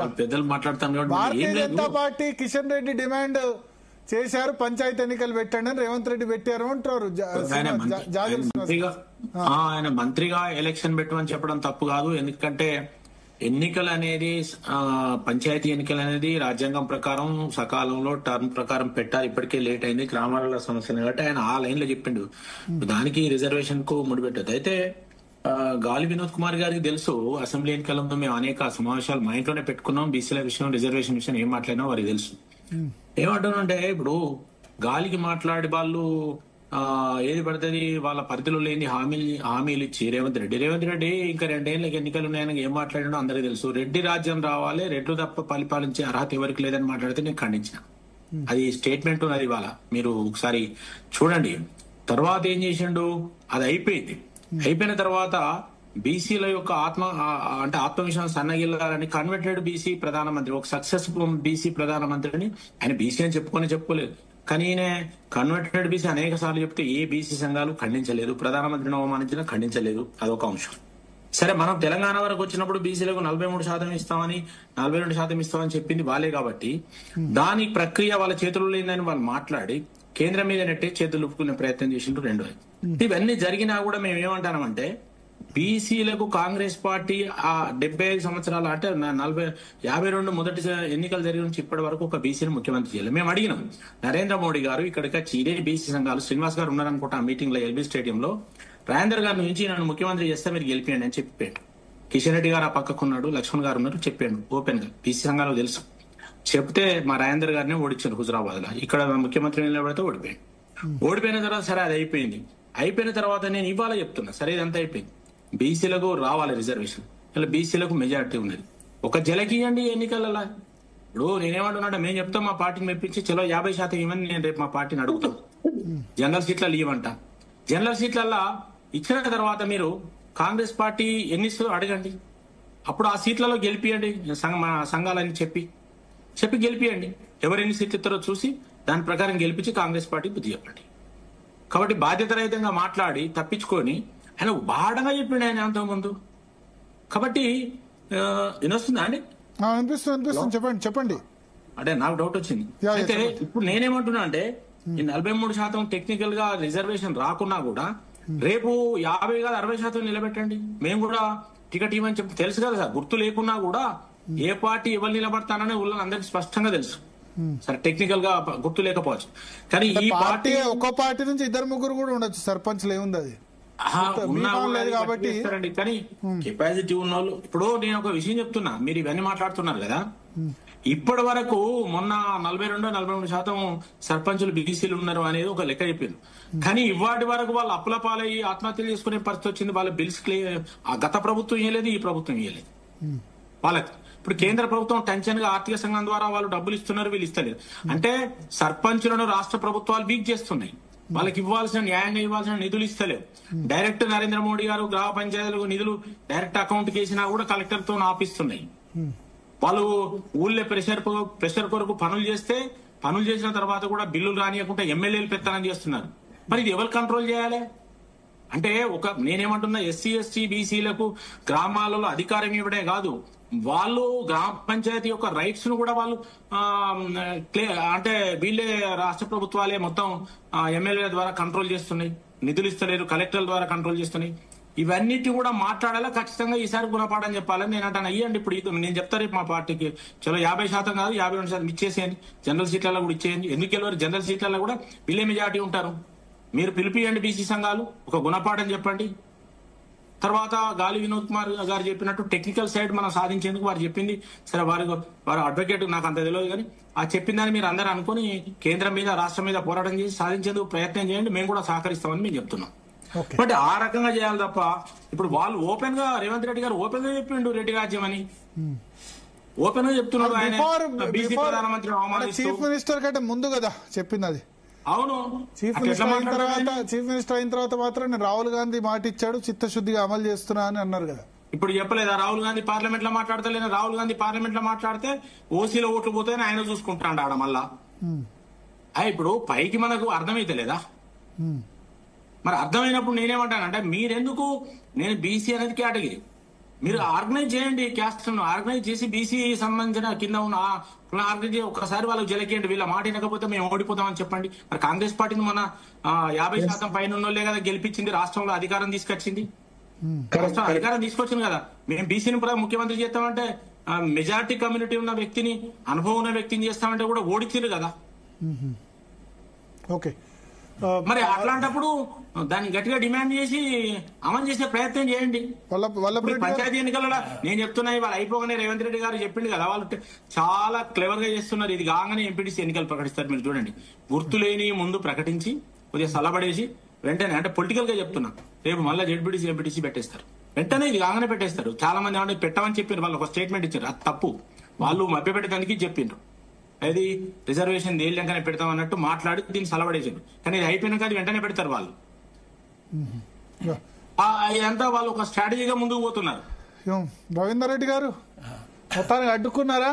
పెద్దలు మాట్లాడతాం కాబట్టి భారతీయ ఏం లేదు. జనతా పార్టీ కిషన్ రెడ్డి డిమాండ్ చేశారు, పంచాయతీ ఎన్నికలు పెట్టండి అని రేవంత్ రెడ్డి పెట్టారు అంటారు. ఆయన మంత్రిగా ఎలక్షన్ పెట్టమని చెప్పడం తప్పు కాదు. ఎందుకంటే ఎన్నికలు అనేది పంచాయతీ ఎన్నికలు అనేది రాజ్యాంగం ప్రకారం సకాలంలో టర్మ్ ప్రకారం పెట్టాలి. ఇప్పటికే లేట్ అయింది, గ్రామాల సమస్యలు కాబట్టి ఆయన ఆ లైన్ లో చెప్పిండు. దానికి రిజర్వేషన్ కు ముడిపెట్టదు. అయితే గాలి వినోద్ కుమార్ గారికి తెలుసు, అసెంబ్లీ ఎన్నికల ముందు మేము అనేక సమావేశాలు మా ఇంట్లోనే పెట్టుకున్నాం. బీసీల విషయం, రిజర్వేషన్ విషయం ఏం మాట్లాడినా వారికి తెలుసు. ఏమంటానంటే ఇప్పుడు గాలికి మాట్లాడే వాళ్ళు ఏది పడుతుంది వాళ్ళ పరిధిలో లేని హామీలు ఇచ్చి రేవంత్ రెడ్డి ఇంకా 2 ఏళ్ళకి ఎన్నికలు ఉన్నాయని ఏం మాట్లాడినో అందరికీ తెలుసు. రెడ్డి రాజ్యం రావాలి, రెడ్లు తప్ప పరిపాలించే అర్హత ఎవరికి లేదని మాట్లాడితే నేను ఖండించిన. అది స్టేట్మెంట్ ఉన్నది ఇవాళ, మీరు ఒకసారి చూడండి. తర్వాత ఏం చేసిండు, అది అయిపోయింది. అయిపోయిన తర్వాత బీసీల యొక్క ఆత్మవిశ్వాసం సన్నగిల్లాలని కన్వర్టెడ్ బీసీ ప్రధానమంత్రి, ఒక సక్సెస్ఫుల్ బీసీ ప్రధానమంత్రిని, ఆయన బీసీ అని చెప్పుకోలేదు కానీ ఈయన కన్వర్టెడ్ బీసీ అనేక సార్లు చెప్తే ఏ బీసీ సంఘాలు ఖండించలేదు, ప్రధానమంత్రిని అవమానించినా ఖండించలేదు. అదొక అంశం. సరే, మనం తెలంగాణ వరకు వచ్చినప్పుడు బీసీలకు 43% ఇస్తామని 42% ఇస్తామని చెప్పింది వాళ్ళే కాబట్టి దాని ప్రక్రియ వాళ్ళ చేతుల్లో లేదని వాళ్ళు మాట్లాడి కేంద్రం మీద నెట్టే చేతులు లుప్పుకునే ప్రయత్నం చేసిండ్రు. రెండోది, ఇవన్నీ జరిగినా కూడా మేము ఏమంటామంటే బీసీలకు కాంగ్రెస్ పార్టీ ఆ 75 సంవత్సరాలు అంటే 52 మొదటి ఎన్నికలు జరిగిన నుంచి ఇప్పటి వరకు ఒక బీసీని ముఖ్యమంత్రి చేయాలి. మేము అడిగినాం, నరేంద్ర మోడీ గారు ఇక్కడికి వచ్చి ఇదే బీసీ సంఘాలు, శ్రీనివాస్ గారు ఉన్నారనుకుంటా ఆ మీటింగ్ లో ఎల్బీ స్టేడియంలో, రాజేందర్ గారి నుంచి నన్ను ముఖ్యమంత్రి చేస్తే మీరు గెలిపియండి అని చెప్పాడు. కిషన్ రెడ్డి గారు ఆ పక్కకున్నాడు, లక్ష్మణ్ గారు ఉన్నారు, చెప్పాడు ఓపెన్ గా. బీసీ సంఘాలు తెలుసు. చెప్తే మా రాజేందర్ గారిని ఓడించారు హుజరాబాద్ లో. ఇక్కడ ముఖ్యమంత్రి నిలబడితే ఓడిపోయాడు. ఓడిపోయిన తర్వాత సరే అది అయిపోయింది. అయిపోయిన తర్వాత నేను ఇవాళ చెప్తున్నా, సరే ఇదంతా అయిపోయింది, బీసీలకు రావాలి రిజర్వేషన్. ఇలా బీసీలకు మెజారిటీ ఉన్నది, ఒక జలకియండి ఎన్నికలలో. ఇప్పుడు నేనేమంటున్నా, మేము చెప్తాం మా పార్టీని మెప్పించి చలో 50% ఇవ్వని నేను రేపు మా పార్టీని అడుగుతాం. జనరల్ సీట్లలో ఇవ్వంట. జనరల్ సీట్లల్లో ఇచ్చిన తర్వాత మీరు కాంగ్రెస్ పార్టీ ఎన్ని ఇస్తుందో అడగండి. అప్పుడు ఆ సీట్లలో గెలిపియండి, మా సంఘాలని చెప్పి గెలిపియండి. ఎవరు ఎన్ని సీట్లు ఇస్తారో చూసి దాని ప్రకారం గెలిపించి కాంగ్రెస్ పార్టీ బుద్ధి చెప్పండి. కాబట్టి బాధ్యతారహితంగా మాట్లాడి తప్పించుకొని ఆయన బాడగా చెప్పిండు ఆయన అంతకుముందు. కాబట్టి వినొస్తుందా అండి? అనిపిస్తుంది. చెప్పండి. అంటే నాకు డౌట్ వచ్చింది. అయితే ఇప్పుడు నేనేమంటున్నా అంటే ఈ 43% టెక్నికల్ గా రిజర్వేషన్ రాకున్నా కూడా రేపు 50 కాదు 60% నిలబెట్టండి. మేము కూడా టికెట్ ఇవ్వని చెప్పి తెలుసు కదా సార్. గుర్తు లేకున్నా కూడా ఏ పార్టీ ఎవరు నిలబడతాననే ఊళ్ళో అందరికి స్పష్టంగా తెలుసు. సరే, టెక్నికల్ గా గుర్తు లేకపోవచ్చు కానీ ఈ పార్టీ ఒక్కో పార్టీ నుంచి 2-3 కూడా ఉండొచ్చు. సర్పంచ్లు ఏముంది అది కాబట్టి. కానీ కెపాసిటీ ఉన్న వాళ్ళు, ఇప్పుడు నేను ఒక విషయం చెప్తున్నా, మీరు ఇవన్నీ మాట్లాడుతున్నారు కదా, ఇప్పటి వరకు మొన్న 42-43% సర్పంచులు బీసీలు ఉన్నారు అనేది ఒక లెక్క చెప్పింది. కానీ ఇవాటి వరకు వాళ్ళు అప్పుల పాలయ్యి ఆత్మహత్యలు చేసుకునే పరిస్థితి వచ్చింది. వాళ్ళ బిల్స్ ఆ గత ప్రభుత్వం ఇవ్వలేదు, ఈ ప్రభుత్వం ఇవ్వలేదు వాళ్ళకి. ఇప్పుడు కేంద్ర ప్రభుత్వం టెన్షన్ గా ఆర్థిక సంఘం ద్వారా వాళ్ళు డబ్బులు ఇస్తున్నారు, వీళ్ళు ఇస్తలేదు. అంటే సర్పంచులను రాష్ట్ర ప్రభుత్వాలు వీక్ చేస్తున్నాయి. వాళ్ళకి ఇవ్వాల్సిన, న్యాయంగా ఇవ్వాల్సిన నిధులు ఇస్తలేవు. డైరెక్ట్ నరేంద్ర మోడీ గారు గ్రామ పంచాయతీలకు నిధులు డైరెక్ట్ అకౌంట్ కి వేసినా కూడా కలెక్టర్ తో ఆపిస్తున్నాయి. వాళ్ళు ఊళ్ళో ప్రెషర్ కొరకు పనులు చేసిన తర్వాత కూడా బిల్లులు రానియకుండా ఎమ్మెల్యేలు పెత్తనం చేస్తున్నారు. మరి ఇది ఎవరు కంట్రోల్ చేయాలి? అంటే నేనేమంటున్నా, ఎస్సీ ఎస్టీ బీసీలకు గ్రామాలలో అధికారం ఇవ్వడే కాదు, వాళ్ళు గ్రామ పంచాయతీ యొక్క రైట్స్ ను కూడా వాళ్ళు అంటే వీళ్ళే రాష్ట్ర ప్రభుత్వాలే మొత్తం ఎమ్మెల్యేల ద్వారా కంట్రోల్ చేస్తున్నాయి. నిధులు ఇస్తలేరు, కలెక్టర్ల ద్వారా కంట్రోల్ చేస్తున్నాయి. ఇవన్నిటి కూడా మాట్లాడాలా, ఖచ్చితంగా ఈసారి గుణపాఠం చెప్పాలని నేను అంటాను. అయ్యండి, ఇప్పుడు నేను చెప్తా రేపు మా పార్టీకి చలో 50% కాదు 52% ఇచ్చేసేయండి. జనరల్ సీట్లలో కూడా ఇచ్చేయండి. ఎందుకు వెళ్ళారు? జనరల్ సీట్లలో కూడా వీళ్ళే మెజార్టీ ఉంటారు. మీరు పిలిపియండి బీసీ సంఘాలు, ఒక గుణపాఠం చెప్పండి. తర్వాత గాలి వినోద్ కుమార్ గారు చెప్పినట్టు టెక్నికల్ సైడ్ మనం సాధించేందుకు వారు చెప్పింది సరే, వారు అడ్వకేట్, నాకు అంత తెలియదు కానీ ఆ చెప్పిన దాన్ని మీరు అందరూ అనుకుని కేంద్రం మీద రాష్ట్రం మీద పోరాటం చేసి సాధించేందుకు ప్రయత్నం చేయండి. మేము కూడా సహకరిస్తామని మేము చెప్తున్నాం. బట్ ఆ రకంగా చేయాలి తప్ప ఇప్పుడు వాళ్ళు ఓపెన్ గా, రేవంత్ రెడ్డి గారు ఓపెన్ గా చెప్పిండు రెడ్డి రాజ్యం అని ఓపెన్ గా చెప్తున్నారు. ఆయన బీసీ ప్రధానమంత్రి చీఫ్ మినిస్టర్ కంటే ముందు కదా చెప్పింది అది. అవును, చీఫ్ మినిస్టర్ అయిన తర్వాత మాత్రం రాహుల్ గాంధీ మాట ఇచ్చాడు, చిత్తశుద్ధిగా అమలు చేస్తున్నా అని అన్నారు కదా. ఇప్పుడు చెప్పలేదా రాహుల్ గాంధీ పార్లమెంట్ లో మాట్లాడతలేనా? రాహుల్ గాంధీ పార్లమెంట్ లో మాట్లాడితే ఓసీలో ఓట్లు పోతాయని ఆయన చూసుకుంటాడు ఆడ మళ్ళా. ఇప్పుడు పైకి మనకు అర్థమైతే లేదా? మరి అర్థమైనప్పుడు నేనేమంటానంటే, మీరెందుకు, నేను బీసీ అనేది కేటగిరీ, మీరు ఆర్గనైజ్ చేయండి, క్యాస్ట్ ఆర్గనైజ్ చేసి బీసీ సంబంధించిన కింద ఉన్న ఆర్గనైజ్ ఒక్కసారి వాళ్ళకి జలకేయండి. వీళ్ళ మాట వినకపోతే మేము ఓడిపోతామని చెప్పండి. మరి కాంగ్రెస్ పార్టీని మన 50% పైన ఉన్నోళ్లే కదా గెలిపించింది, రాష్ట్రంలో అధికారం తీసుకొచ్చింది, రాష్ట్రం అధికారం తీసుకొచ్చింది కదా. మేము బీసీని ముఖ్యమంత్రి చేస్తామంటే మెజారిటీ కమ్యూనిటీ ఉన్న వ్యక్తిని, అనుభవం ఉన్న వ్యక్తిని చేస్తామంటే కూడా ఓడించారు కదా. ఓకే, మరి అట్లాంటప్పుడు దాన్ని గట్టిగా డిమాండ్ చేసి అమలు చేసే ప్రయత్నం చేయండి. పంచాయతీ ఎన్నికలలో నేను చెప్తున్నా, ఇవాళ అయిపోగానే రేవంత్ రెడ్డి గారు చెప్పిండు కదా, వాళ్ళు చాలా క్లెవర్ గా చేస్తున్నారు. ఇది కాగానే ఎంపీటీసీ ఎన్నికలు ప్రకటిస్తారు. మీరు చూడండి, గుర్తులేని ముందు ప్రకటించి కొద్దిగా సలబడేసి వెంటనే, అంటే పొలిటికల్ గా చెప్తున్నా, రేపు మళ్ళీ జెడ్పీటీసీ ఎంపీటీసీ పెట్టేస్తారు. వెంటనే ఇది కాగానే పెట్టేస్తారు. చాలా మంది ఏమంటే పెట్టమని చెప్పారు, వాళ్ళు ఒక స్టేట్మెంట్ ఇచ్చారు, అది తప్పు. వాళ్ళు మభ్యపెట్టడానికి చెప్పిండ్రు, అది రిజర్వేషన్ తేలినాకనే పెడతాం అన్నట్టు మాట్లాడి దీన్ని సలబడేసారు. కానీ ఇది అయిపోయినాక అది వెంటనే పెడతారు వాళ్ళు. ఇదంతా వాళ్ళు ఒక స్ట్రాటజీగా ముందుకు పోతున్నారు. రవీందర్ రెడ్డి గారు మొత్తానికి అడ్డుకున్నారా?